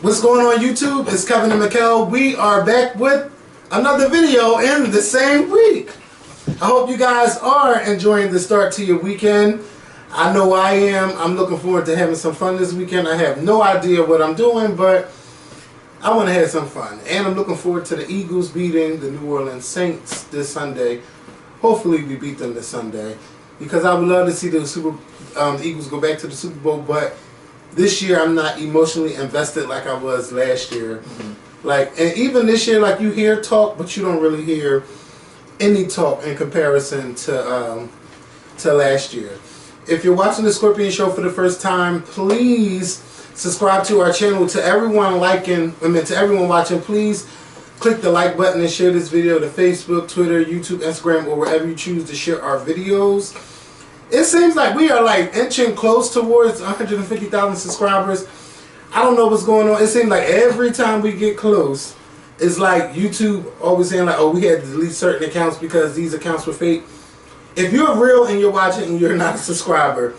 What's going on YouTube? It's Kevin and Mikkel. We are back with another video in the same week. I hope you guys are enjoying the start to your weekend. I know I am. I'm looking forward to having some fun this weekend. I have no idea what I'm doing, but I want to have some fun. And I'm looking forward to the Eagles beating the New Orleans Saints this Sunday. Hopefully we beat them this Sunday, because I would love to see the Eagles go back to the Super Bowl, but this year I'm not emotionally invested like I was last year. And even this year, like, you hear talk, but you don't really hear any talk in comparison to last year. If you're watching the Scorpion Show for the first time, please subscribe to our channel. To everyone watching, please click the like button and share this video to Facebook, Twitter, YouTube, Instagram, or wherever you choose to share our videos. It seems like we are like inching close towards 150,000 subscribers. I don't know what's going on. It seems like every time we get close, it's like YouTube always saying like, oh, we had to delete certain accounts because these accounts were fake. If you're real and you're watching and you're not a subscriber,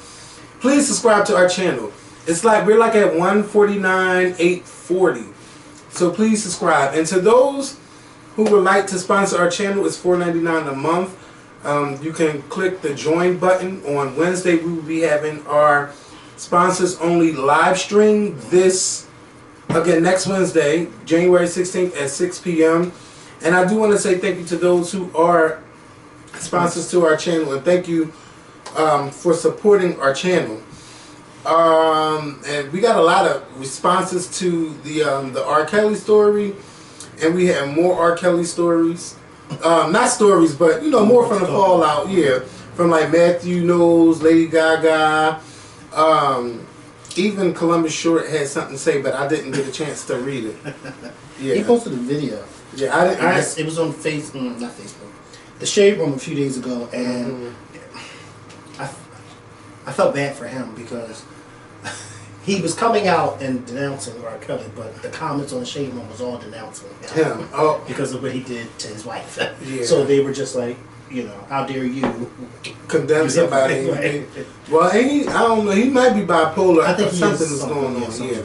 please subscribe to our channel. It's like we're like at 149,840. So please subscribe. And to those who would like to sponsor our channel, it's $4.99 a month. You can click the join button. On Wednesday we will be having our sponsors only live stream next Wednesday, January 16th at 6 p.m. And I do want to say thank you to those who are sponsors to our channel, and thank you for supporting our channel. And we got a lot of responses to the R. Kelly story, and we have more R. Kelly stories. Not stories, but you know, more from the fallout. Yeah, from like Mathew Knowles, Lady Gaga, even Columbus Short had something to say, but I didn't get a chance to read it. Yeah, he posted a video. Yeah, it was on not Facebook, the Shade Room a few days ago, and I felt bad for him because he was coming out and denouncing R. Kelly, but the comments on the Shade Room was all denouncing him. Oh, because of what he did to his wife. Yeah. So they were just like, you know, how dare you condemn somebody? Right. Well, I don't know. He might be bipolar. I think something is going on. Yeah,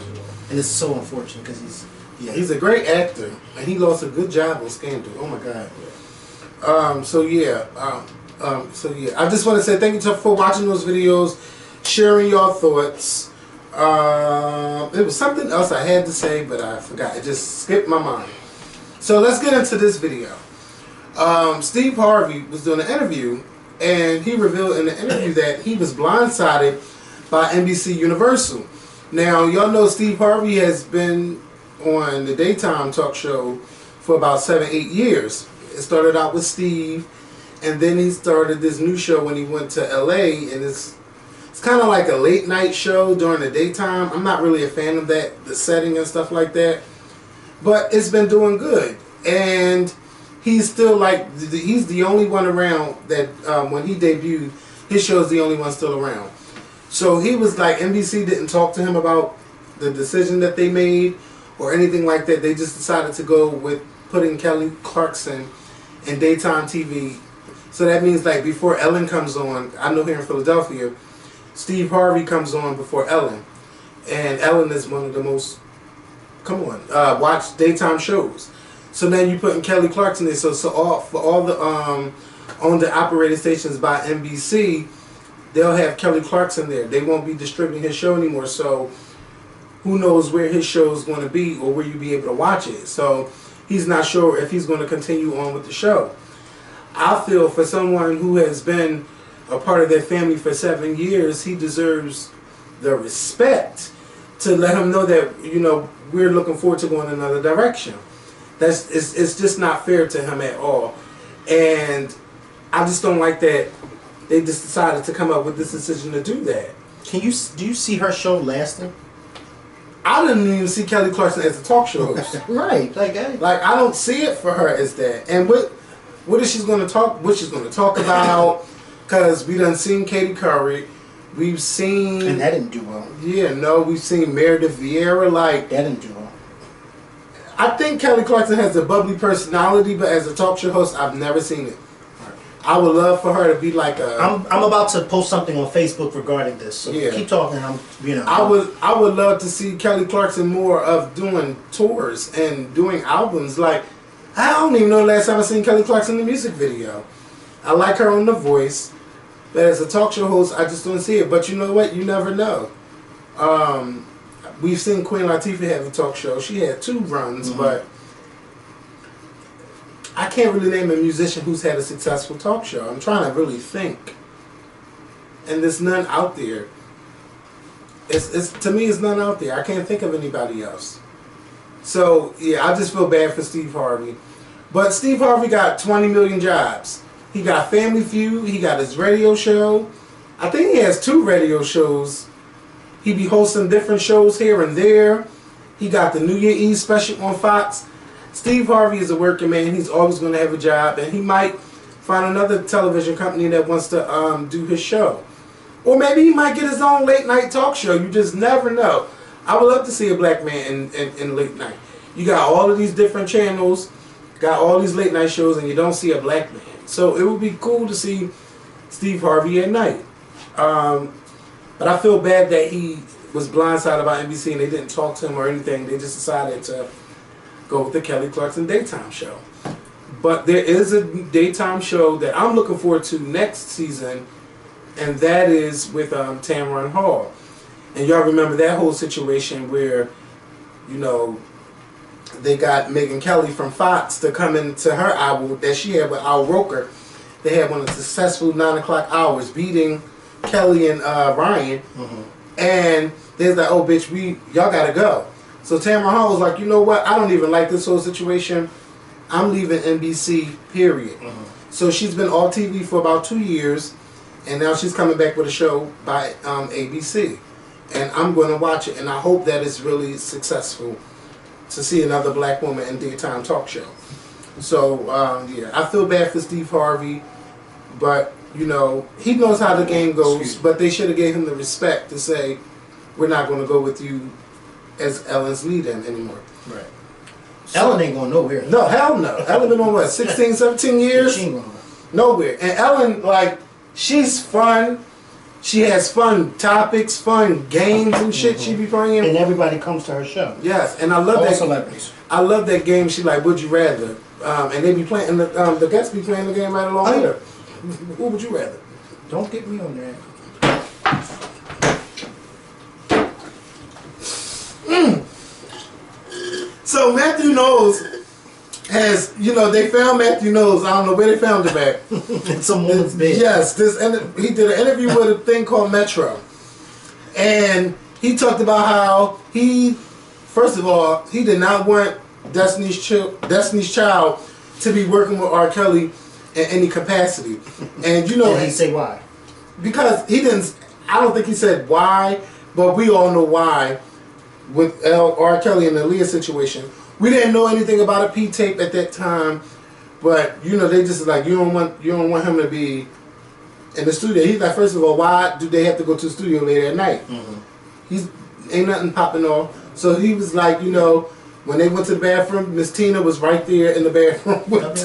and it's so unfortunate because he's a great actor, and he lost a good job on Scandal. Oh my God. So yeah, I just want to say thank you for watching those videos, sharing your thoughts. It was something else I had to say, but I forgot. It just skipped my mind. So let's get into this video. Steve Harvey was doing an interview, and he revealed in the interview that he was blindsided by NBC Universal. Now, y'all know Steve Harvey has been on the daytime talk show for about 7-8 years. It started out with Steve, and then he started this new show when he went to LA, and it's kind of like a late night show during the daytime. I'm not really a fan of that, the setting and stuff like that, but it's been doing good. And he's still like, he's the only one around that when he debuted, his show's the only one still around. So he was like, NBC didn't talk to him about the decision that they made or anything like that. They just decided to go with putting Kelly Clarkson in daytime TV. So that means like before Ellen comes on, I know here in Philadelphia, Steve Harvey comes on before Ellen. And Ellen is one of the most, watched daytime shows. So now you're putting Kelly Clarkson in. So for all the owned and operated stations by NBC, they'll have Kelly Clarkson there. They won't be distributing his show anymore. So who knows where his show is going to be or where you'll be able to watch it. So he's not sure if he's going to continue on with the show. I feel for someone who has been a part of their family for 7 years, he deserves the respect to let him know that, you know, we're looking forward to going another direction. It's just not fair to him at all. And I just don't like that they just decided to come up with this decision to do that. Do you see her show lasting? I didn't even see Kelly Clarkson as a talk show host. Right. Like I don't see it for her as that. And what is she's going to talk? What she's going to talk about? Because we done seen Katie Couric, we've seen, and that didn't do well. Yeah, no, we've seen Meredith Vieira. Like that didn't do well. I think Kelly Clarkson has a bubbly personality, but as a talk show host, I've never seen it. I would love for her to be like a. I'm about to post something on Facebook regarding this. So keep talking. I would love to see Kelly Clarkson more of doing tours and doing albums. Like, I don't even know the last time I seen Kelly Clarkson in a music video. I like her on The Voice, but as a talk show host, I just don't see it. But you know what? You never know. We've seen Queen Latifah have a talk show. She had 2 runs, but I can't really name a musician who's had a successful talk show. I'm trying to really think, and there's none out there. It's to me, it's none out there. I can't think of anybody else. So yeah, I just feel bad for Steve Harvey. But Steve Harvey got 20 million jobs. He got Family Feud. He got his radio show. I think he has 2 radio shows. He be hosting different shows here and there. He got the New Year Eve special on Fox. Steve Harvey is a working man. He's always going to have a job, and he might find another television company that wants to do his show. Or maybe he might get his own late night talk show. You just never know. I would love to see a black man in late night. You got all of these different channels, got all these late night shows, and you don't see a black man. So it would be cool to see Steve Harvey at night. But I feel bad that he was blindsided by NBC and they didn't talk to him or anything. They just decided to go with the Kelly Clarkson daytime show. But there is a daytime show that I'm looking forward to next season, and that is with Tamron Hall. And y'all remember that whole situation where, you know, they got Megyn Kelly from Fox to come into her album that she had with Al Roker. They had one of the successful 9 o'clock hours, beating Kelly and Ryan. And they're like, oh bitch, y'all gotta go. So Tamron Hall was like, you know what, I don't even like this whole situation. I'm leaving NBC, period. So she's been off TV for about 2 years, and now she's coming back with a show by ABC. And I'm going to watch it, and I hope that it's really successful to see another black woman in daytime talk show. So, yeah, I feel bad for Steve Harvey, but, you know, he knows how the game goes, but they should have gave him the respect to say, we're not going to go with you as Ellen's lead-in anymore. Right. So, Ellen ain't going nowhere. No, hell no. Ellen been on what, 16, 17 years? She ain't going nowhere. And Ellen, like, she's fun. She has fun topics, fun games and shit she be playing. And everybody comes to her show. Yes, and I love all that. Celebrities. I love that game. She like, would you rather? And they be playing, and the guests be playing the game right along with her. Who would you rather? Don't get me on there. So Mathew Knowles has, you know, they found Mathew Knowles. I don't know where they found him at. It's a woman's bed. Yes, he did an interview with a thing called Metro, and he talked about how first of all, he did not want Destiny's Child to be working with R. Kelly in any capacity, and you know, Did he say why? Because he didn't. I don't think he said why, but we all know why. With R. Kelly and the Aaliyah situation, we didn't know anything about a P tape at that time, but you know, they just like, you don't want him to be in the studio. He's like, first of all, why do they have to go to the studio later at night? He's ain't nothing popping off. So he was like, you know, when they went to the bathroom, Miss Tina was right there in the bathroom with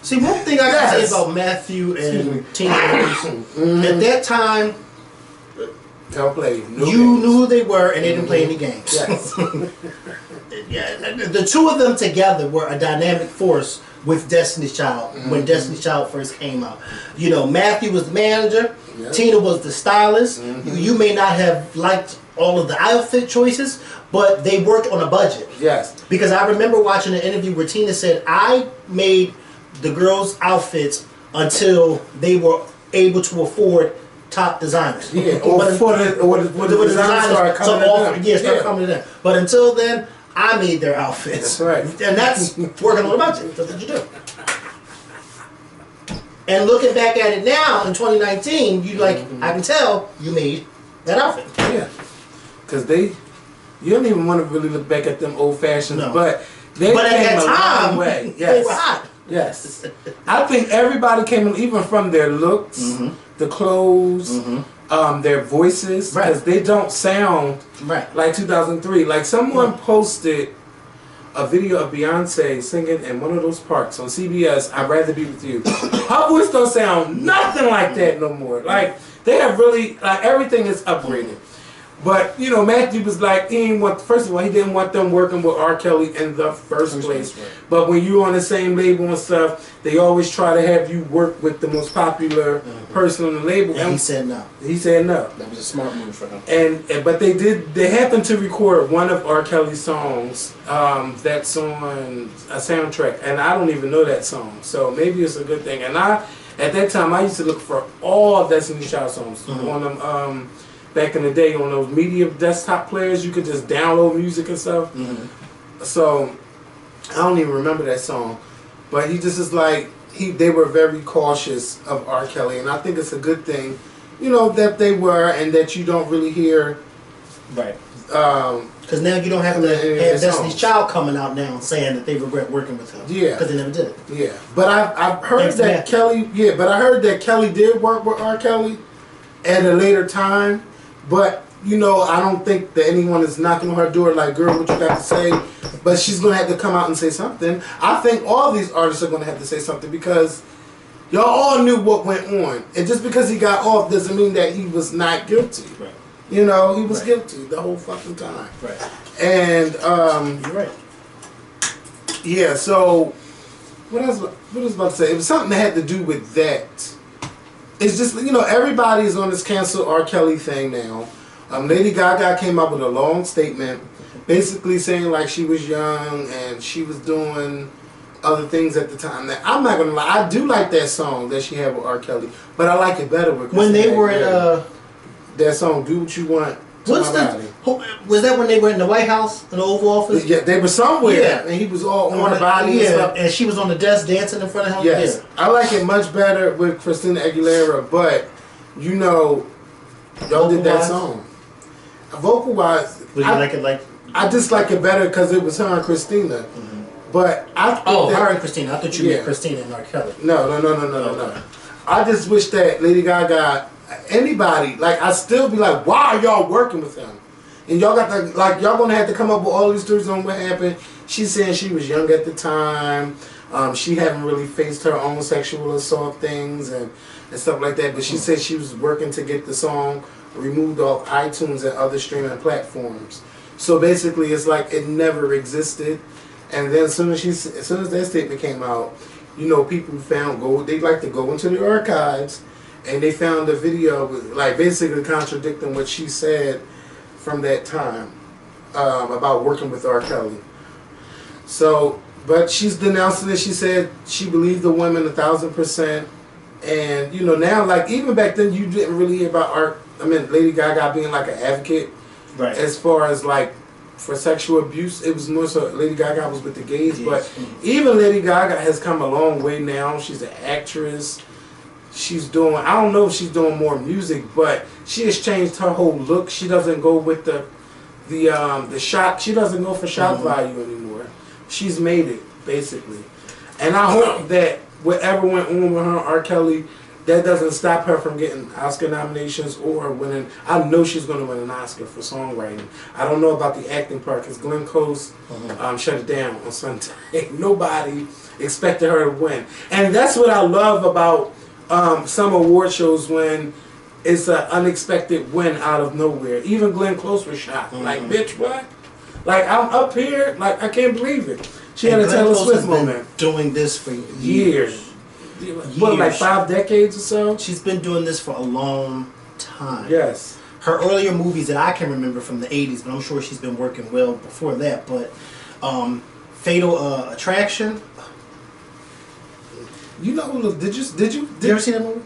See, one thing I gotta say about Mathew and Tina at that time, you knew who they were, and they didn't play any games. Yes. Yeah, the two of them together were a dynamic force with Destiny's Child when Destiny's Child first came out. You know, Mathew was the manager, Tina was the stylist. You may not have liked all of the outfit choices, but they worked on a budget. Yes. Because I remember watching an interview where Tina said, I made the girls' outfits until they were able to afford top designers. Yeah, or the designers started coming to them. But until then, I made their outfits. That's right. And that's working on a budget. That's what you do. And looking back at it now in 2019, you like, I can tell you made that outfit. Yeah. Because you don't even want to really look back at them old fashions, but they at came that time, long way. Yes. They were hot. Yes. I think everybody came, even from their looks, the clothes, their voices, because they don't sound like 2003. Like someone posted a video of Beyonce singing in one of those parks on CBS, I'd Rather Be With You. Her voice don't sound nothing like that no more. Like, they have really, like, everything is upgraded. But, you know, Matthew was like, first of all, he didn't want them working with R. Kelly in the first place. Right. But when you're on the same label and stuff, they always try to have you work with the most popular person on the label. And he said no. He said no. That was a smart move for him. But they happened to record one of R. Kelly's songs that's on a soundtrack. And I don't even know that song. So maybe it's a good thing. And at that time, I used to look for all Destiny's Child songs on them. Back in the day, on those media desktop players, you could just download music and stuff. So I don't even remember that song, but he just is like they were very cautious of R. Kelly, and I think it's a good thing, you know, that they were, and that you don't really hear. Right. Because now you don't have to have Destiny's Child coming out now saying that they regret working with him. Yeah. Because they never did. Yeah. But I've heard that Kelly. Yeah. But I heard that Kelly did work with R. Kelly at a later time. But, you know, I don't think that anyone is knocking on her door like, girl, what you got to say? But she's going to have to come out and say something. I think all these artists are going to have to say something because y'all all knew what went on. And just because he got off doesn't mean that he was not guilty. Right. You know, he was guilty the whole fucking time. Right. And, you're right. Yeah, so, what was I about to say? It was something that had to do with that. It's just, you know, everybody's on this cancel R. Kelly thing now. Lady Gaga came up with a long statement basically saying like she was young and she was doing other things at the time. Now, I'm not going to lie, I do like that song that she had with R. Kelly, but I like it better with when they were at that song, Do What You Want. Was that when they were in the White House, in the Oval Office? Yeah, they were somewhere, and he was all on her body and stuff. And she was on the desk dancing in front of him. Yes, I like it much better with Christina Aguilera, but you know, y'all did that song. Vocal wise, I just like it better because it was her and Christina. But her and Christina. I thought you meant Christina and R. Kelly. No. I just wish that Lady Gaga. Anybody, like, I still be like, why are y'all working with him? And y'all got to, like, y'all gonna have to come up with all these stories on what happened. She's saying she was young at the time. She hadn't really faced her own sexual assault things and stuff like that. But she said she was working to get the song removed off iTunes and other streaming platforms. So basically, it's like it never existed. And then as soon as that statement came out, you know, people they like to go into the archives. And they found a video, like, basically contradicting what she said from that time about working with R. Kelly. So, but she's denouncing it. She said she believed the women 1,000%. And, you know, now, like, even back then, you didn't really hear about Lady Gaga being, like, an advocate. Right. As far as, like, for sexual abuse. It was more so Lady Gaga was with the gays. Yes. But even Lady Gaga has come a long way now. She's an actress. She's doing, I don't know if she's doing more music, but she has changed her whole look. She doesn't go with the shot. She doesn't go for shock value anymore. She's made it, basically. And I hope that whatever went on with her, R. Kelly, that doesn't stop her from getting Oscar nominations or winning. I know she's going to win an Oscar for songwriting. I don't know about the acting part because Glenn Close shut it down on Sunday. Nobody expected her to win. And that's what I love about some award shows when it's an unexpected win out of nowhere. Even Glenn Close was shocked. Like, bitch, what? Like, I'm up here. Like, I can't believe it. She had a Taylor Swift moment. Doing this for years. What, like 5 decades or so? She's been doing this for a long time. Yes. Her earlier movies that I can remember from the 80s, but I'm sure she's been working well before that. But Fatal Attraction. You know, did you ever see that movie?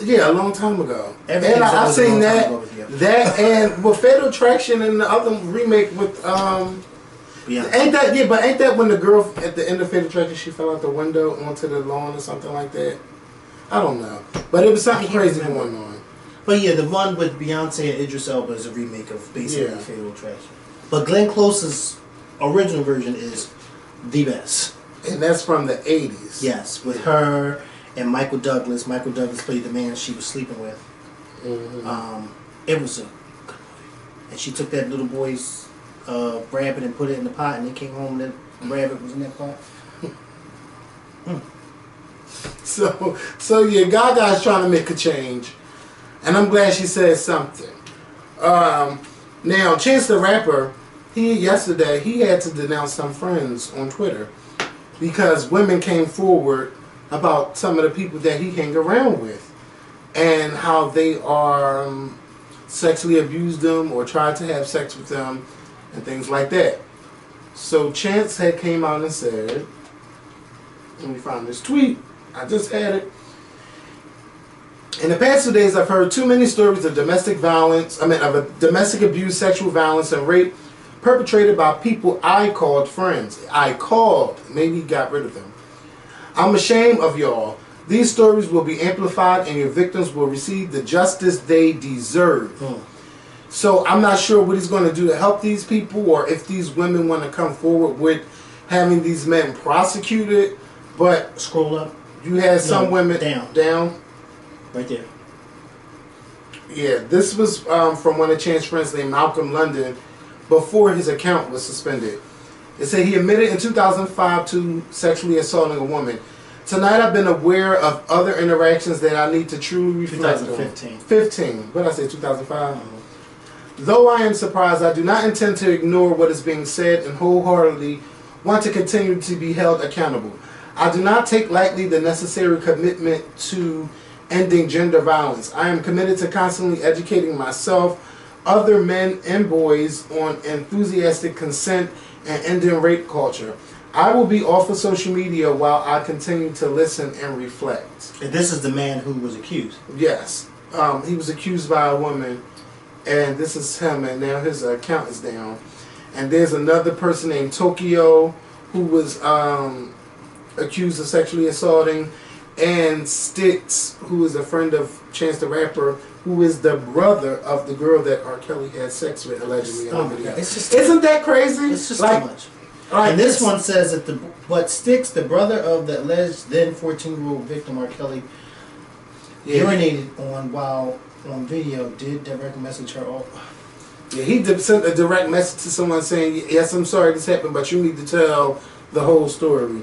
Yeah, a long time ago. And I've seen that. That and Fatal Attraction and the other remake with Ain't that when the girl at the end of Fatal Attraction she fell out the window onto the lawn or something like that? I don't know, but it was something crazy going on. But yeah, the one with Beyonce and Idris Elba is a remake of basically Fatal Attraction. But Glenn Close's original version is the best. And that's from the 80s. Yes, with her and Michael Douglas. Michael Douglas played the man she was sleeping with. It was a good movie. And she took that little boy's rabbit and put it in the pot, and they came home and Rabbit was in that part. So yeah, Gaga's trying to make a change, and I'm glad she said something. Now, Chance the Rapper, yesterday he had to denounce some friends on Twitter because women came forward about some of the people that he hang around with and how they are sexually abused them or tried to have sex with them and things like that. So Chance had came out and said, let me find this tweet. I just had it. In the past 2 days, I've heard too many stories of domestic abuse, sexual violence, and rape perpetrated by people I called friends. Maybe got rid of them. I'm ashamed of y'all. These stories will be amplified and your victims will receive the justice they deserve. So I'm not sure what he's going to do to help these people or if these women want to come forward with having these men prosecuted. But scroll up. You had some women down. Right there. Yeah, this was from one of Chance's friends named Malcolm London before his account was suspended. It said he admitted in 2005 to sexually assaulting a woman. Tonight I've been aware of other interactions that I need to truly reflect 2015. on. 15. What did I say, 2005? Though I am surprised, I do not intend to ignore what is being said and wholeheartedly want to continue to be held accountable. I do not take lightly the necessary commitment to ending gender violence. I am committed to constantly educating myself, other men and boys on enthusiastic consent and ending rape culture. I will be off of social media while I continue to listen and reflect. And this is the man who was accused? Yes. He was accused by a woman, and this is him, and now his account is down. And there's another person named Tokyo who was accused of sexually assaulting, and Styx, who is a friend of Chance the Rapper, who is the brother of the girl that R. Kelly had sex with allegedly in the video. Isn't that crazy? It's just too much. And this one says that Styx, the brother of the alleged then 14-year-old victim R. Kelly, urinated on while on video, did direct message her off. Yeah, he sent a direct message to someone saying, yes, I'm sorry this happened, but you need to tell the whole story.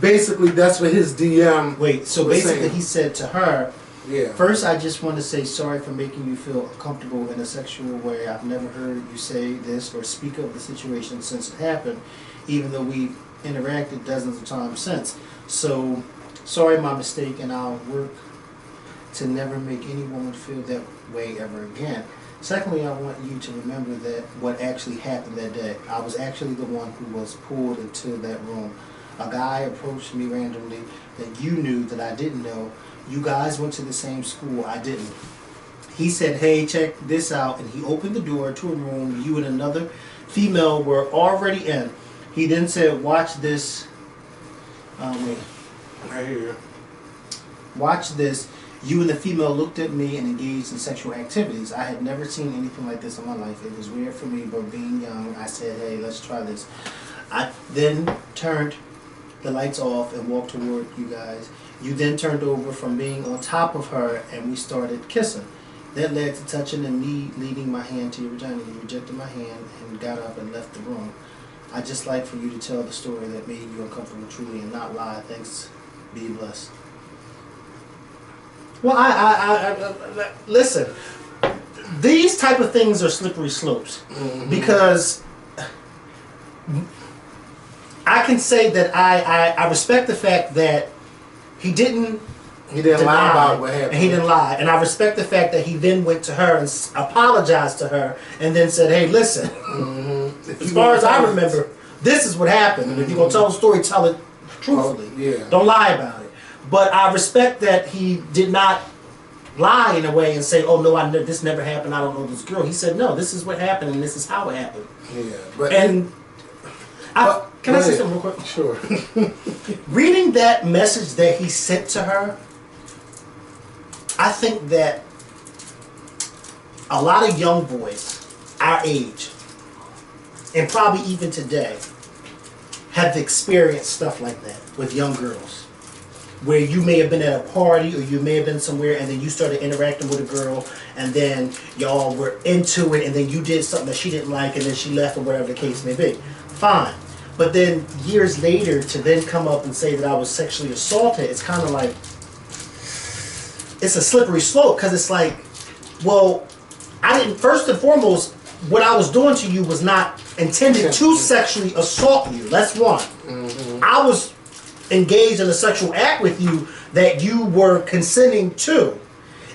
Basically, that's what his DM so basically saying. He said to her, yeah. First, I just want to say sorry for making you feel uncomfortable in a sexual way. I've never heard you say this or speak of the situation since it happened, even though we've interacted dozens of times since. So, sorry my mistake, and I'll work to never make any woman feel that way ever again. Secondly, I want you to remember that what actually happened that day. I was actually the one who was pulled into that room. A guy approached me randomly that you knew that I didn't know. You guys went to the same school, I didn't. He said, hey, check this out, and he opened the door to a room you and another female were already in. He then said, watch this. Wait. Right here. Watch this. You and the female looked at me and engaged in sexual activities. I had never seen anything like this in my life. It was weird for me, but being young, I said, hey, let's try this. I then turned the lights off and walked toward you guys. You then turned over from being on top of her and we started kissing. That led to touching and me leading my hand to your vagina. You rejected my hand and got up and left the room. I just like for you to tell the story that made you uncomfortable truly and not lie. Thanks. Be blessed. Well, I listen. These type of things are slippery slopes because I can say that I respect the fact that he didn't lie about what happened. And he didn't lie. And I respect the fact that he then went to her and apologized to her and then said, hey, listen, as far as I remember, this is what happened. And if you're going to tell the story, tell it truthfully. Yeah. Don't lie about it. But I respect that he did not lie in a way and say, oh, no, this never happened. I don't know this girl. He said, no, this is what happened and this is how it happened. Yeah. Can I say something real quick? Sure. Reading that message that he sent to her, I think that a lot of young boys our age, and probably even today, have experienced stuff like that with young girls. Where you may have been at a party or you may have been somewhere and then you started interacting with a girl and then y'all were into it and then you did something that she didn't like and then she left or whatever the case may be. Fine. But then years later to then come up and say that I was sexually assaulted, it's kind of like, it's a slippery slope, because it's like, well, I didn't, first and foremost, what I was doing to you was not intended to sexually assault you. That's one. Mm-hmm. I was engaged in a sexual act with you that you were consenting to.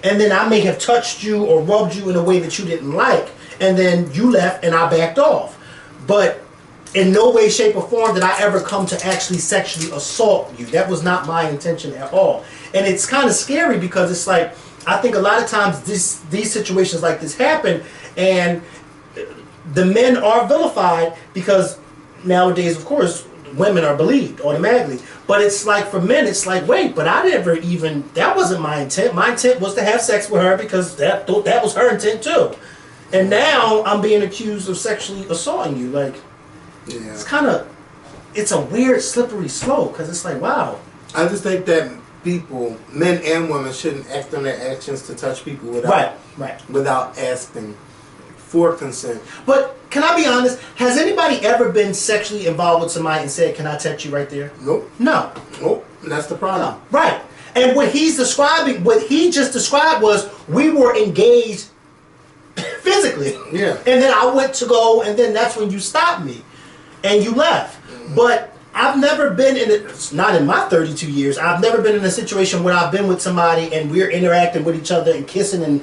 And then I may have touched you or rubbed you in a way that you didn't like. And then you left and I backed off. But in no way, shape, or form did I ever come to actually sexually assault you. That was not my intention at all. And it's kind of scary because it's like, I think a lot of times these situations like this happen, and the men are vilified because nowadays, of course, women are believed automatically. But it's like, for men, it's like, wait, but I never even, that wasn't my intent. My intent was to have sex with her because that was her intent too. And now I'm being accused of sexually assaulting you. Like, yeah. It's kind of, it's a weird slippery slope, because it's like, wow. I just think that people, men and women, shouldn't act on their actions to touch people without asking for consent. But can I be honest? Has anybody ever been sexually involved with somebody and said, "Can I touch you right there"? Nope. No. Nope. That's the problem. No. Right. And what he just described was, we were engaged physically. Yeah. And then I went to go, and then that's when you stopped me, and you left. Mm-hmm. But I've never been in it, not in my 32 years, I've never been in a situation where I've been with somebody and we're interacting with each other and kissing and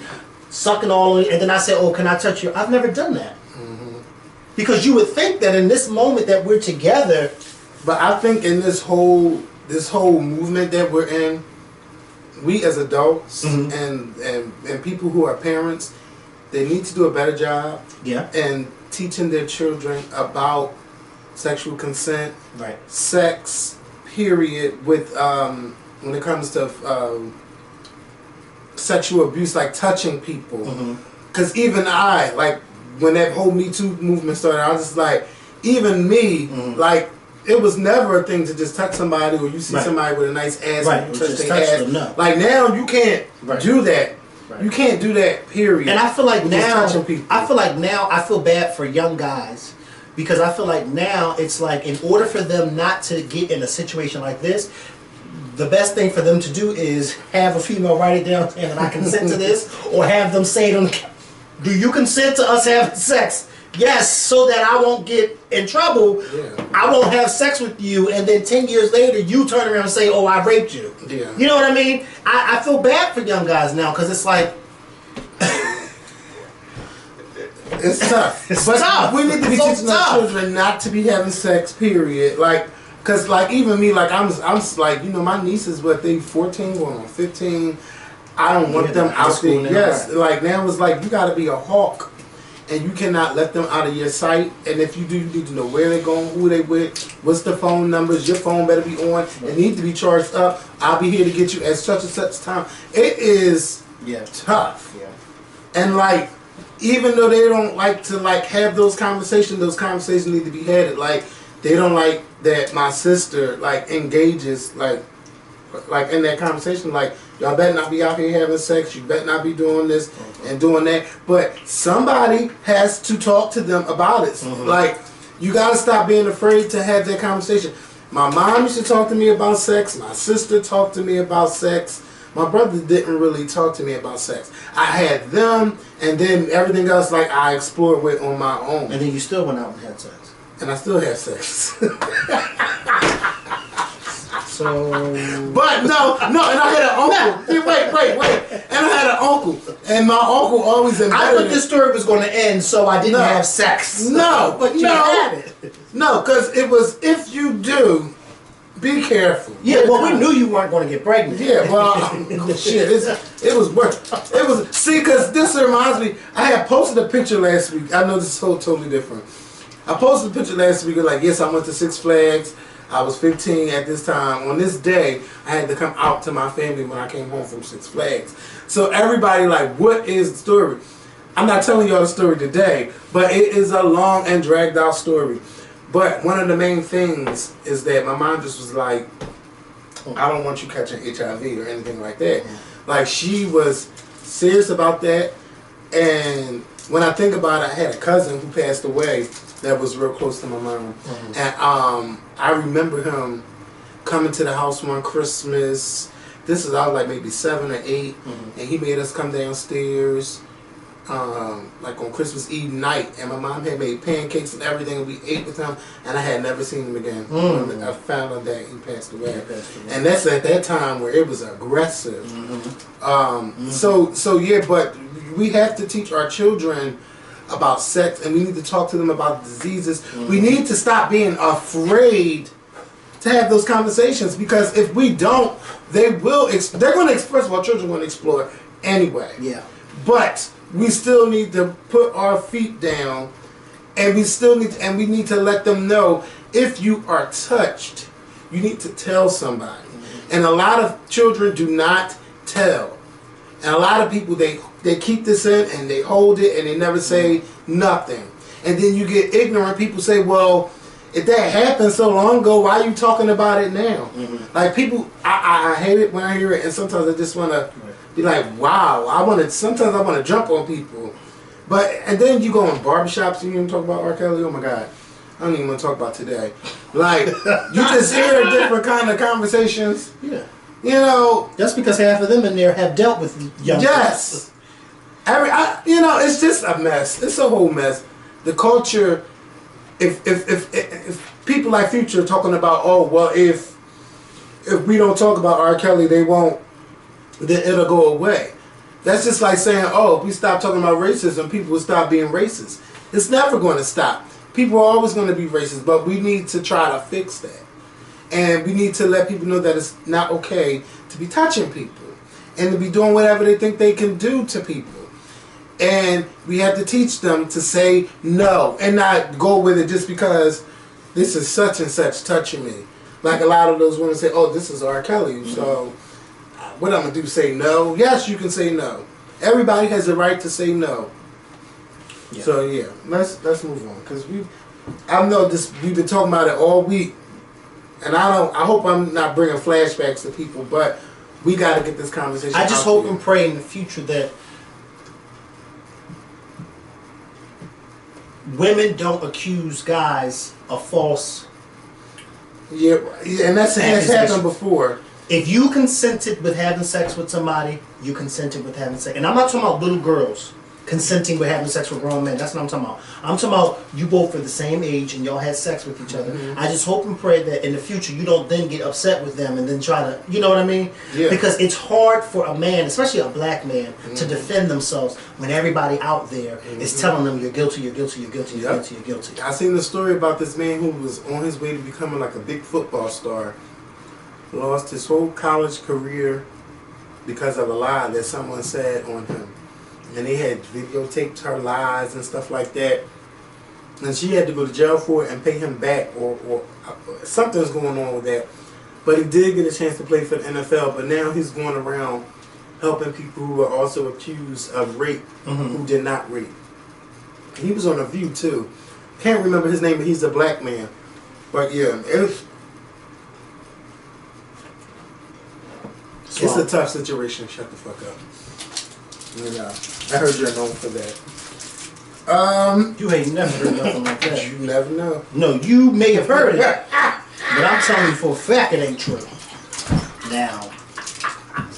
sucking all in, and then I say, "Oh, can I touch you?" I've never done that. Mm-hmm. Because you would think that in this moment that we're together. But I think in this whole movement that we're in, we as adults, mm-hmm. and people who are parents, they need to do a better job. Yeah. And teaching their children about sexual consent, right? Sex, period. With when it comes to sexual abuse, like touching people. Because mm-hmm. even I, like, when that whole Me Too movement started, I was just like, even me, mm-hmm. like, it was never a thing to just touch somebody, or you see somebody with a nice ass and you touch their ass. Them, no. Like, now you can't do that. Right. You can't do that, period. And I feel like now, I feel bad for young guys, because I feel like now it's like, in order for them not to get in a situation like this, the best thing for them to do is have a female write it down saying that I consent to this, or have them say to them, "Do you consent to us having sex?" Yes, so that I won't get in trouble. Yeah. I won't have sex with you, and then 10 years later you turn around and say, "Oh, I raped you." Yeah. You know what I mean? I feel bad for young guys now, because it's like, it's tough. It's tough. We need to be teaching our children not to be having sex, period. Like, because, like, even me, like, I'm like, you know, my nieces, what, they 14 going on 15. I don't want them out there. Yes, like, now it's like, you got to be a hawk, and you cannot let them out of your sight. And if you do, you need to know where they're going, who they with, what's the phone numbers. Your phone better be on. It needs to be charged up. I'll be here to get you at such and such time. It is tough. Yeah. And, like, even though they don't like to, like, have those conversations need to be had. Like, they don't like that my sister, like, engages, like in that conversation, like, y'all better not be out here having sex, you better not be doing this and doing that. But somebody has to talk to them about it. Mm-hmm. Like, you gotta stop being afraid to have that conversation. My mom used to talk to me about sex, my sister talked to me about sex. My brother didn't really talk to me about sex. I had them, and then everything else, like, I explored with on my own. And then you still went out and had sex. And I still have sex. So... But no, and I had an uncle. Wait. And I had an uncle. And my uncle always embedded I thought this story was going to end, so I didn't have sex. No, but you had it. No, because it was, if you do, be careful. Yeah, well, we knew you weren't going to get pregnant. Yeah, well, shit, it was worth. It was, see, because this reminds me, I had posted a picture last week. I know this is totally different. I posted a picture last week, like, yes, I went to Six Flags. I was 15 at this time. On this day, I had to come out to my family when I came home from Six Flags. So everybody, like, what is the story? I'm not telling y'all the story today, but it is a long and dragged out story. But one of the main things is that my mom just was like, I don't want you catching HIV or anything like that. Like, she was serious about that, and when I think about it, I had a cousin who passed away that was real close to my mom. And I remember him coming to the house one Christmas. I was like maybe 7 or 8, and he made us come downstairs like on Christmas Eve night, and my mom had made pancakes and everything, and we ate with him, and I had never seen him again. I found out that he passed away. And that's at that time where it was aggressive. So yeah, but we have to teach our children about sex, and we need to talk to them about diseases. We need to stop being afraid to have those conversations, because if we don't, they're going to express what children want to explore anyway. Yeah. But we still need to put our feet down, and we need to let them know, if you are touched, you need to tell somebody. And a lot of children do not tell. And a lot of people, they keep this in and they hold it and they never say nothing. And then you get ignorant people say, well, if that happened so long ago, why are you talking about it now? Like people, I hate it when I hear it, and sometimes I just want to be like, wow, sometimes I want to jump on people. And then you go in barbershops and you even talk about R. Kelly, oh my God. I don't even want to talk about today. Like, you just hear different kind of conversations. Yeah. You know. That's because half of them in there have dealt with young Yes. It's just a mess. It's a whole mess. The culture, if people like Future are talking about, oh, well, if we don't talk about R. Kelly, then it'll go away. That's just like saying, oh, if we stop talking about racism, people will stop being racist. It's never going to stop. People are always going to be racist, but we need to try to fix that. And we need to let people know that it's not okay to be touching people and to be doing whatever they think they can do to people. And we have to teach them to say no and not go with it just because this is such and such touching me. Like a lot of those women say, oh, this is R. Kelly, so what I'm going to do, say no? Yes, you can say no. Everybody has the right to say no. Yeah. So yeah, let's move on, because we've been talking about it all week, and I hope I'm not bringing flashbacks to people, but we got to get this conversation. I just hope and pray in the future that women don't accuse guys of false. Yeah, and that's happened before. If you consented with having sex with somebody, you consented with having sex. And I'm not talking about little girls consenting with having sex with grown men. That's what I'm talking about. I'm talking about you both are the same age and y'all had sex with each other. I just hope and pray that in the future you don't then get upset with them and then try to, you know what I mean? Yeah. Because it's hard for a man, especially a black man, to defend themselves when everybody out there is telling them you're guilty, you're guilty, you're guilty, you're guilty, you're guilty. I seen the story about this man who was on his way to becoming like a big football star. Lost his whole college career because of a lie that someone said on him. And they had videotaped her lies and stuff like that. And she had to go to jail for it and pay him back, or something's going on with that. But he did get a chance to play for the NFL, but now he's going around helping people who are also accused of rape, who did not rape. He was on The View too. Can't remember his name, but he's a black man. But yeah, it's a tough situation. Shut the fuck up. I heard you're known for that. You ain't never heard nothing like that. You never know. No, you may have heard it, but I'm telling you for a fact it ain't true. Now,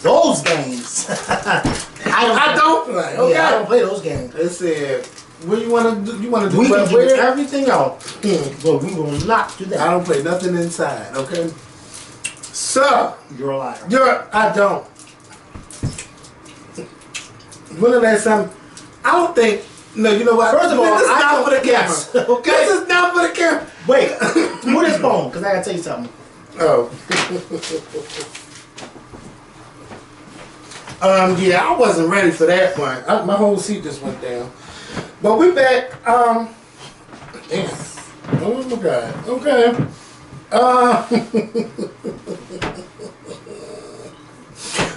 those games, I don't play. Okay. Yeah, I don't play those games. They said, what you want to do? You want to do we can give everything out, but we will not do that. I don't play nothing inside, okay? So, you're a liar. I don't. When the last time? I don't think. No, you know what? First of all, this is I not for the camera. Yes, okay? This is not for the camera. Wait, put his phone, because I gotta tell you something. Oh. Yeah, I wasn't ready for that one. My whole seat just went down. But we back. Damn. Oh my God. Okay.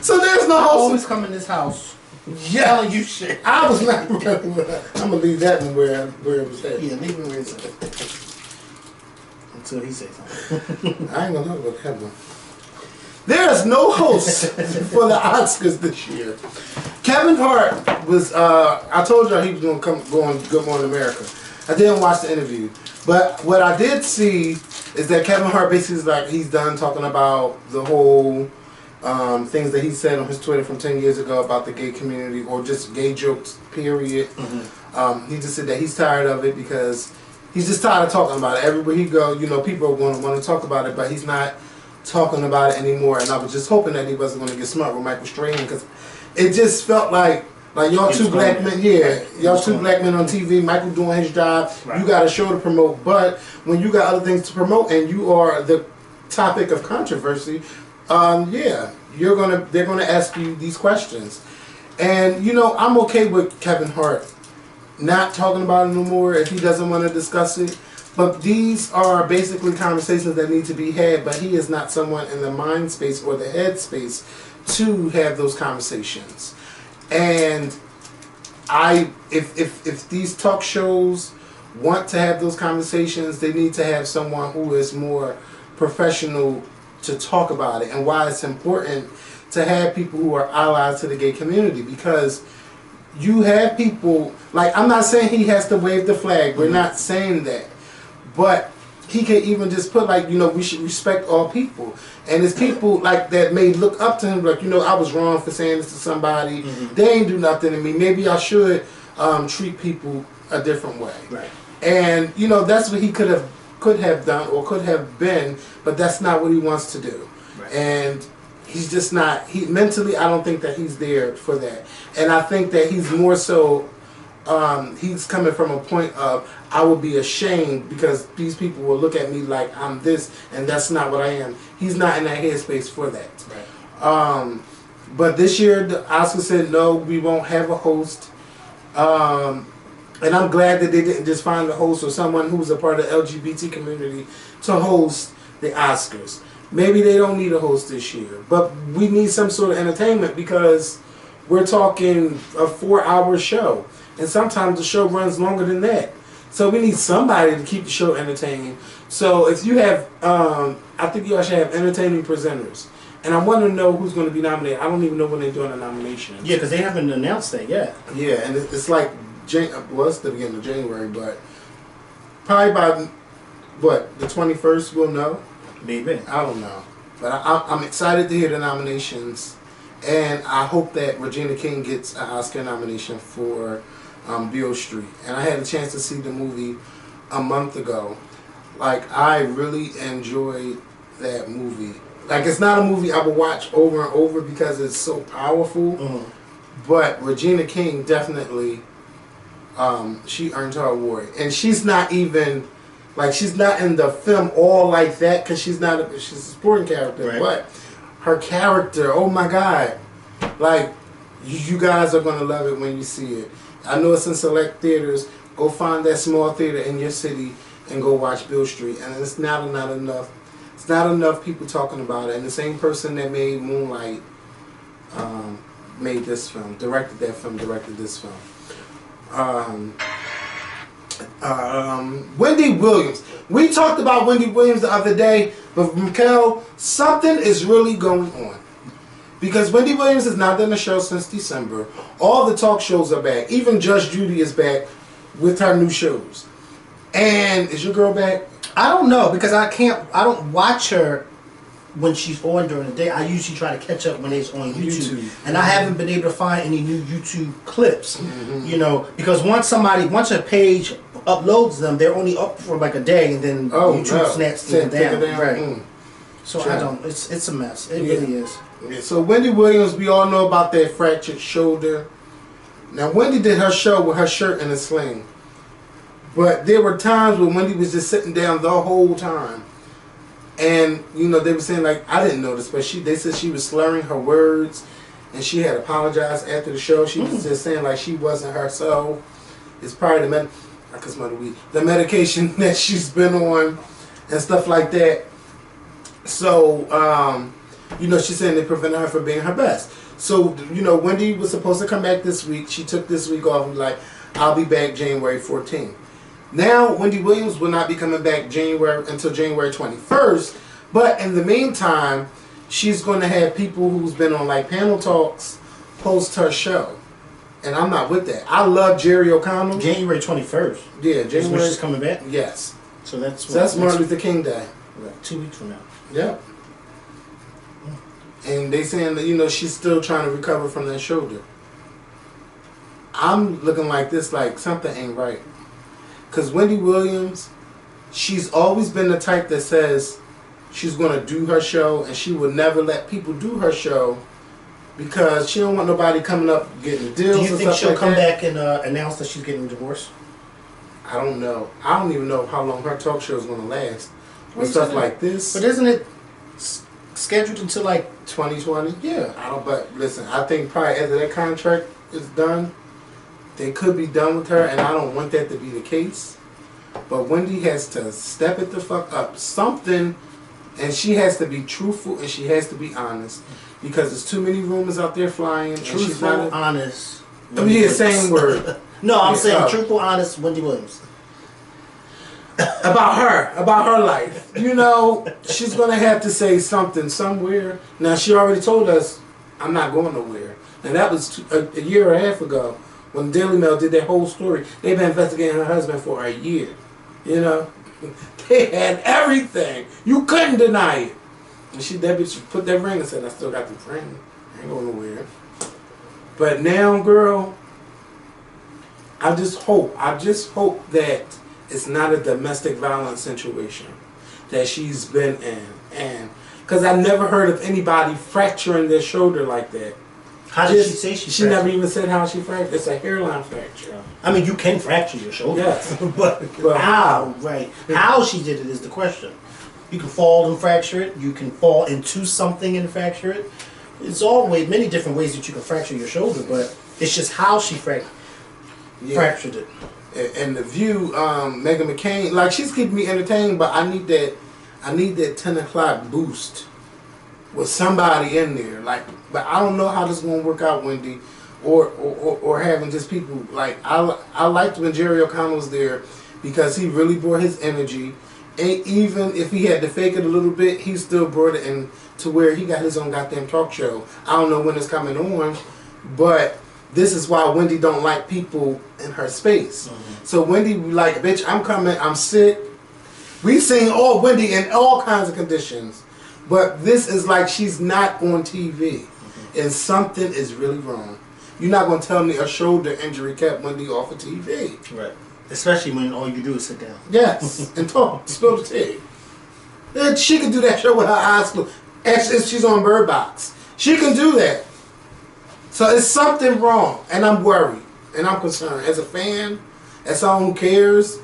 So there's no host. Always come in this house. Yeah, you shit. I was not ready. I'm gonna leave that one where it was at. Yeah, leave it where it's at. Until he says something. I ain't gonna talk about that one. There's no host for the Oscars this year. Kevin Hart was. I told y'all he was going to go on Good Morning America. I didn't watch the interview, but what I did see is that Kevin Hart basically is like he's done talking about the whole things that he said on his Twitter from 10 years ago about the gay community or just gay jokes. Period. He just said that he's tired of it because he's just tired of talking about it. Everywhere he go, you know, people are going to want to talk about it, but he's not talking about it anymore. And I was just hoping that he wasn't going to get smart with Michael Strahan because it just felt like y'all two black men, y'all two black men on TV, Michael doing his job, you got a show to promote, but when you got other things to promote and you are the topic of controversy, they're gonna ask you these questions. And you know, I'm okay with Kevin Hart not talking about it no more if he doesn't want to discuss it. But these are basically conversations that need to be had, but he is not someone in the mind space or the head space to have those conversations. And if these talk shows want to have those conversations, they need to have someone who is more professional to talk about it, and why it's important to have people who are allies to the gay community, because you have people, like, I'm not saying he has to wave the flag, we're not saying that, but he can even just put, like, you know, we should respect all people. And it's people like that may look up to him, like, you know, I was wrong for saying this to somebody. They ain't do nothing to me. Maybe I should treat people a different way. Right. And you know, that's what he could have done or could have been, but that's not what he wants to do. Right. And he's just not. He mentally, I don't think that he's there for that. And I think that he's more so. He's coming from a point of, I will be ashamed because these people will look at me like I'm this, and that's not what I am. He's not in that headspace for that. Right. But this year, the Oscars said no, we won't have a host. And I'm glad that they didn't just find a host or someone who's a part of the LGBT community to host the Oscars. Maybe they don't need a host this year, but we need some sort of entertainment because we're talking a 4-hour show. And sometimes the show runs longer than that. So we need somebody to keep the show entertaining. So if you have, I think you should have entertaining presenters. And I want to know who's going to be nominated. I don't even know when they're doing the nominations. Yeah, because they haven't announced that yet. Yeah, and it's like, well, it's the beginning of January, but probably by, the 21st we'll know? Maybe. I don't know. But I'm excited to hear the nominations. And I hope that Regina King gets an Oscar nomination for Beale Street. And I had a chance to see the movie a month ago. Like, I really enjoyed that movie. Like, it's not a movie I would watch over and over because it's so powerful. But Regina King definitely, she earned her award. And she's not even, like, she's not in the film all like that because she's a supporting character. Right. But her character, oh my God. Like, you guys are going to love it when you see it. I know it's in select theaters. Go find that small theater in your city and go watch Beale Street. And it's not enough. It's not enough people talking about it. And the same person that made Moonlight made this film, directed that film, directed this film. Wendy Williams. We talked about Wendy Williams the other day, but Mikkel, something is really going on. Because Wendy Williams has not done a show since December. All the talk shows are back. Even Judge Judy is back with her new shows. And is your girl back? I don't know, because I don't watch her when she's on during the day. I usually try to catch up when it's on YouTube. And I haven't been able to find any new YouTube clips. You know, because once a page uploads them, they're only up for like a day, and then YouTube snaps them down. Right. So I don't. It's a mess. It really is. Yeah, so Wendy Williams, we all know about that fractured shoulder. Now Wendy did her show with her shirt in a sling. But there were times when Wendy was just sitting down the whole time. And, you know, they were saying, like, I didn't notice, but they said she was slurring her words. And she had apologized after the show. She was just saying, like, she wasn't herself. It's probably the medication that she's been on and stuff like that. So, you know, she's saying they prevented her from being her best. So, you know, Wendy was supposed to come back this week. She took this week off and like, I'll be back January 14th. Now, Wendy Williams will not be coming back until January 21st. But in the meantime, she's going to have people who's been on like panel talks host her show. And I'm not with that. I love Jerry O'Connell. January 21st. Yeah, January. Is coming back? Yes. So that's Martin Luther King Day. Right, 2 weeks from now. Yep. And they saying that, she's still trying to recover from that shoulder. I'm looking like this, like something ain't right. Because Wendy Williams, she's always been the type that says she's going to do her show and she would never let people do her show because she don't want nobody coming up getting deals. Do you think she'll like come that. back and announce that she's getting divorced? I don't know. I don't even know how long her talk show is going to last. With stuff like this. But isn't it scheduled until like 2020? Yeah. But listen, I think probably after that contract is done, they could be done with her, and I don't want that to be the case. But Wendy has to step it the fuck up. Something, and she has to be truthful and she has to be honest. Because there's too many rumors out there flying. Truthful, and she's not honest. Same word. No, I'm saying truthful, honest Wendy Williams. About her life. She's going to have to say something somewhere. Now, she already told us, I'm not going nowhere. And that was a year and a half ago when Daily Mail did their whole story. They've been investigating her husband for a year. They had everything. You couldn't deny it. And that bitch put that ring and said, I still got the ring. I ain't going nowhere. But now, girl, I just hope that it's not a domestic violence situation that she's been in. And because I never heard of anybody fracturing their shoulder like that. How did she say she fractured? Never even said how she fractured. It's a hairline fracture. I mean, you can fracture your shoulder. Yes. but how? Right. How she did it is the question. You can fall and fracture it. You can fall into something and fracture it. It's always many different ways that you can fracture your shoulder, but it's just how she fractured it. And the View, Meghan McCain, like she's keeping me entertained, but I need that 10 o'clock boost with somebody in there. But I don't know how this is gonna work out, Wendy, or having just people like I liked when Jerry O'Connell was there because he really brought his energy. And even if he had to fake it a little bit, he still brought it in to where he got his own goddamn talk show. I don't know when it's coming on, but this is why Wendy don't like people in her space. Mm-hmm. So Wendy like, bitch, I'm coming, I'm sick. We've seen Wendy in all kinds of conditions, but this is like she's not on TV, and something is really wrong. You're not going to tell me a shoulder injury kept Wendy off of TV. Right. Especially when all you do is sit down. Yes, and talk, spill the tea. And she can do that show with her eyes closed. Actually, she's on Bird Box. She can do that. So it's something wrong, and I'm worried, and I'm concerned. As a fan, as someone who cares,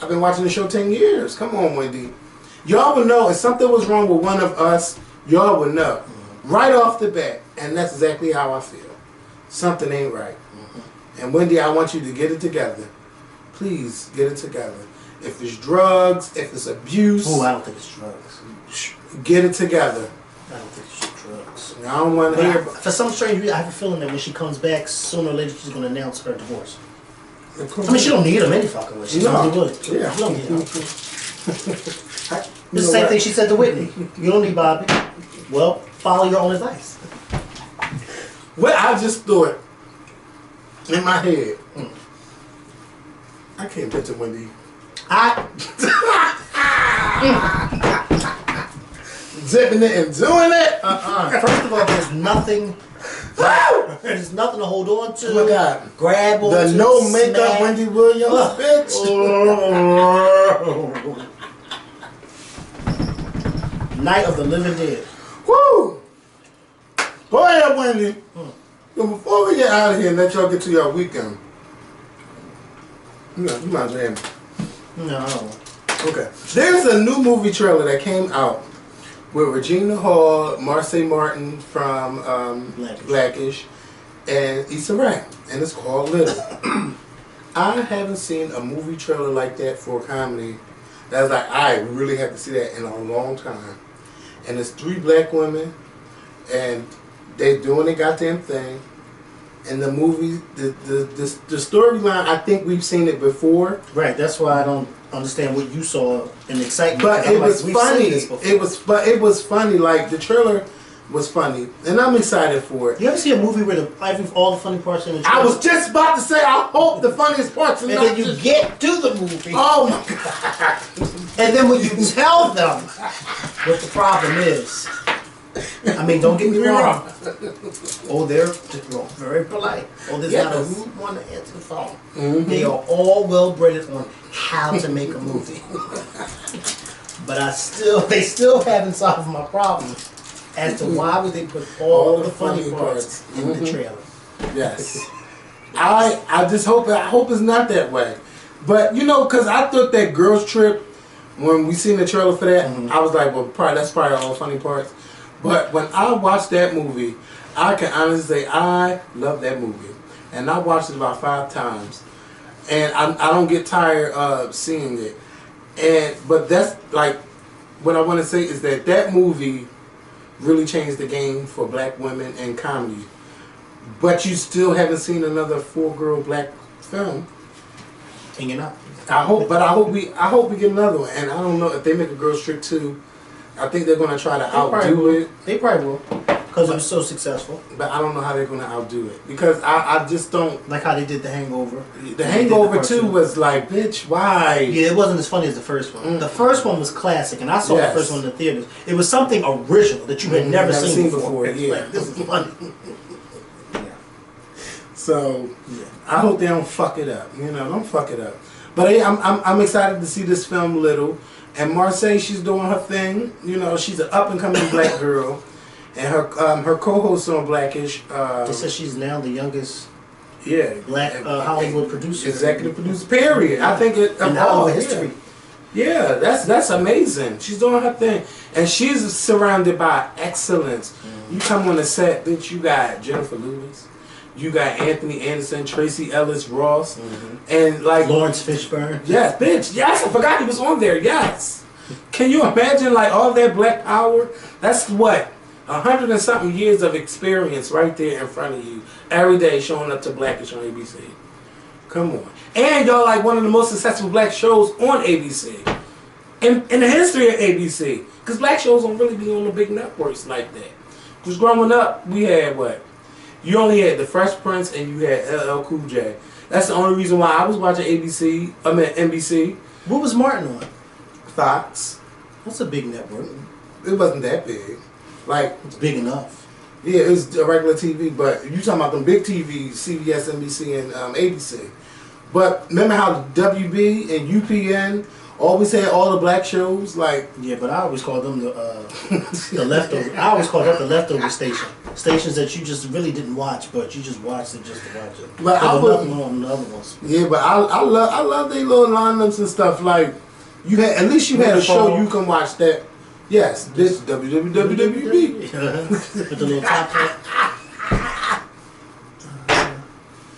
I've been watching the show 10 years. Come on, Wendy. Y'all would know if something was wrong with one of us, y'all would know. Mm-hmm. Right off the bat, and that's exactly how I feel. Something ain't right. Mm-hmm. And Wendy, I want you to get it together. Please get it together. If it's drugs, if it's abuse. Oh, I don't think it's drugs. Get it together. I don't think it's drugs. I don't want to hear. For some strange reason, I have a feeling that when she comes back, sooner or later she's going to announce her divorce. I mean, she don't need him any fucking way. She's Wendy Williams. Yeah. She don't need him. It's the same thing she said to Whitney. You don't need Bobby. Well, follow your own advice. Well, I just thought in my head. I can't picture Wendy. Zipping it and doing it. First of all, there's nothing. There's nothing to hold on to. Oh my God. Grab on the to. No makeup Wendy Williams, bitch. Night of the Living Dead. Woo! Go ahead, Wendy. So before we get out of here and let y'all get to your weekend. No, you might as well have me. No. Okay. There's a new movie trailer that came out with Regina Hall, Marseille Martin from Blackish, and Issa Rae, and it's called Little. I haven't seen a movie trailer like that for a comedy. That was like, I really have to see that in a long time. And it's 3 black women, and they doing their goddamn thing. And the movie, the storyline, I think we've seen it before. Right. That's why I don't understand what you saw in excitement. But it was funny. It was funny. Like the trailer was funny, and I'm excited for it. You ever see a movie where all the funny parts in the trailer? I was just about to say, I hope the funniest parts are and then you get to the movie. Oh my god! And then when you tell them what the problem is, I mean, don't get me wrong. Oh, they're very polite. Oh, there's not a rude one to answer the phone. Mm-hmm. They are all well-bred on how to make a movie. But they still haven't solved my problem as to why would they put all the funny parts in the trailer. Yes. I just hope it's not that way. But because I thought that Girls Trip, when we seen the trailer for that, I was like, well, that's probably all the funny parts. But when I watched that movie, I can honestly say I love that movie, and I watched it about 5 times, and I don't get tired of seeing it. But that's like what I want to say is that movie really changed the game for black women and comedy. But you still haven't seen another 4-girl black film. Hanging up. I hope we get another one, and I don't know if they make a Girls Trip 2. I think they're going to try to outdo it. They probably will, because it was so successful. But I don't know how they're going to outdo it, because I just don't like how they did The Hangover. The Hangover 2 was like, bitch, why? Yeah, it wasn't as funny as the first one. The first one was classic, and I saw the first one in the theaters. It was something original that you had never seen before. Yeah, like, this is funny. So I hope they don't fuck it up. Don't fuck it up. But hey, I'm excited to see this film, Little. And Marseille, she's doing her thing. She's an up and coming black girl, and her co-host on Blackish. They said she's now the youngest. Black Hollywood producer. Executive producer. Period. I think it in Hollywood history. Yeah, that's amazing. She's doing her thing, and she's surrounded by excellence. You come on the set, bitch. You got Jennifer Lewis. You got Anthony Anderson, Tracy Ellis Ross, and like Lawrence Fishburne. Yes, bitch. Yes, I forgot he was on there. Yes. Can you imagine like all that black power? That's what 100 and something years of experience right there in front of you every day, showing up to Blackish on ABC. Come on, and y'all like one of the most successful black shows on ABC in the history of ABC, because black shows don't really be on the big networks like that. Because growing up, we had what? You only had the Fresh Prince and you had LL Cool J. That's the only reason why I was watching NBC. What was Martin on? Fox. That's a big network. It wasn't that big. Like, it's big enough. Yeah, it was a regular TV, but you talking about them big TVs, CBS, NBC, and ABC. But remember how WB and UPN always had all the black shows? Like, yeah, but I always called them the leftover. I always called that the leftover station. Stations that you just really didn't watch, but you just watched it just to watch it. But I was nothing on the other ones. Yeah, but I love their little lineups and stuff. Like, you had at least you had a show you can watch that. Yes, this WWWB. With the little top hat.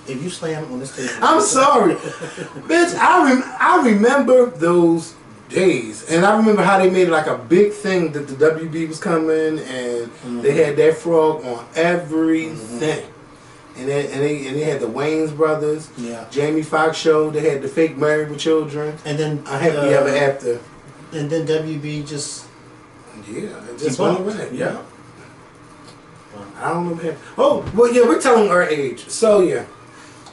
If you slam on this table, I'm sorry, bitch. I remember those days, and I remember how they made it like a big thing that the WB was coming, and they had that frog on everything, and they had the Wayans brothers, Jamie Foxx show. They had the fake Married with Children, and then I Happily Ever After, and then WB just went away. Yeah. I don't know what happened. Oh, well, yeah, we're telling our age. So, yeah.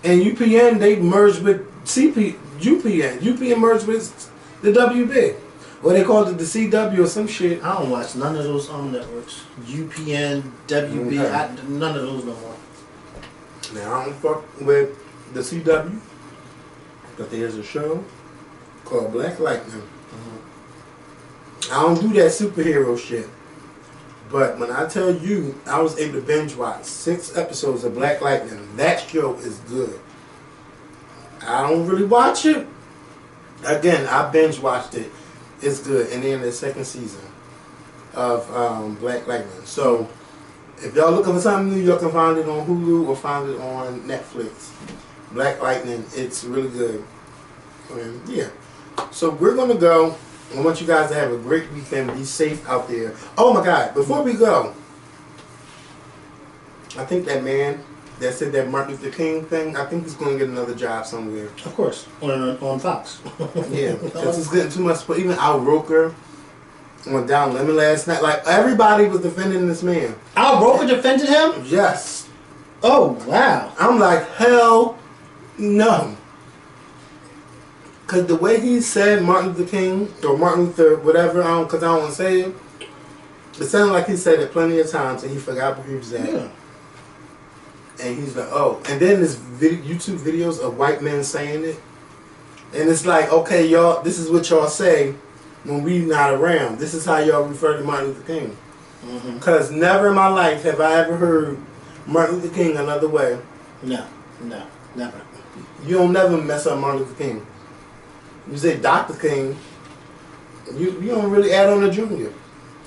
And UPN, they merged with UPN. UPN merged with the WB. Or they called it the CW or some shit. I don't watch none of those networks. UPN, WB, none of those no more. Now, I don't fuck with the CW. But there's a show called Black Lightning. I don't do that superhero shit. But when I tell you, I was able to binge watch 6 episodes of Black Lightning. That show is good. I don't really watch it. Again, I binge watched it. It's good. And then the second season of Black Lightning. So, if y'all looking for something new, y'all can find it on Hulu or find it on Netflix. Black Lightning, it's really good. And yeah. So, we're going to go. I want you guys to have a great weekend. Be safe out there. Oh my God, before we go, I think that man that said that Martin Luther King thing, I think he's going to get another job somewhere. Of course, on Fox. Yeah, because he's getting too much. But even Al Roker, on Down Lemon last night. Like, everybody was defending this man. Al Roker defended him? Yes. Oh, wow. I'm like, hell no. Because the way he said Martin Luther King, or Martin Luther whatever, because I don't want to say it, it sounded like he said it plenty of times and he forgot where he was at. Yeah. And he's like, oh. And then there's YouTube videos of white men saying it. And it's like, okay, y'all, this is what y'all say when we not around. This is how y'all refer to Martin Luther King. Because never in my life have I ever heard Martin Luther King another way. No, never. You don't never mess up Martin Luther King. You say Dr. King, you don't really add on a junior.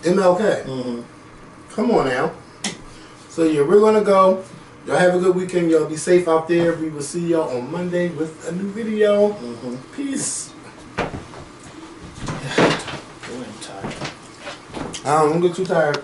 MLK. Come on now. So yeah, we're going to go. Y'all have a good weekend. Y'all be safe out there. We will see y'all on Monday with a new video. Peace. I'm tired. I don't get too tired.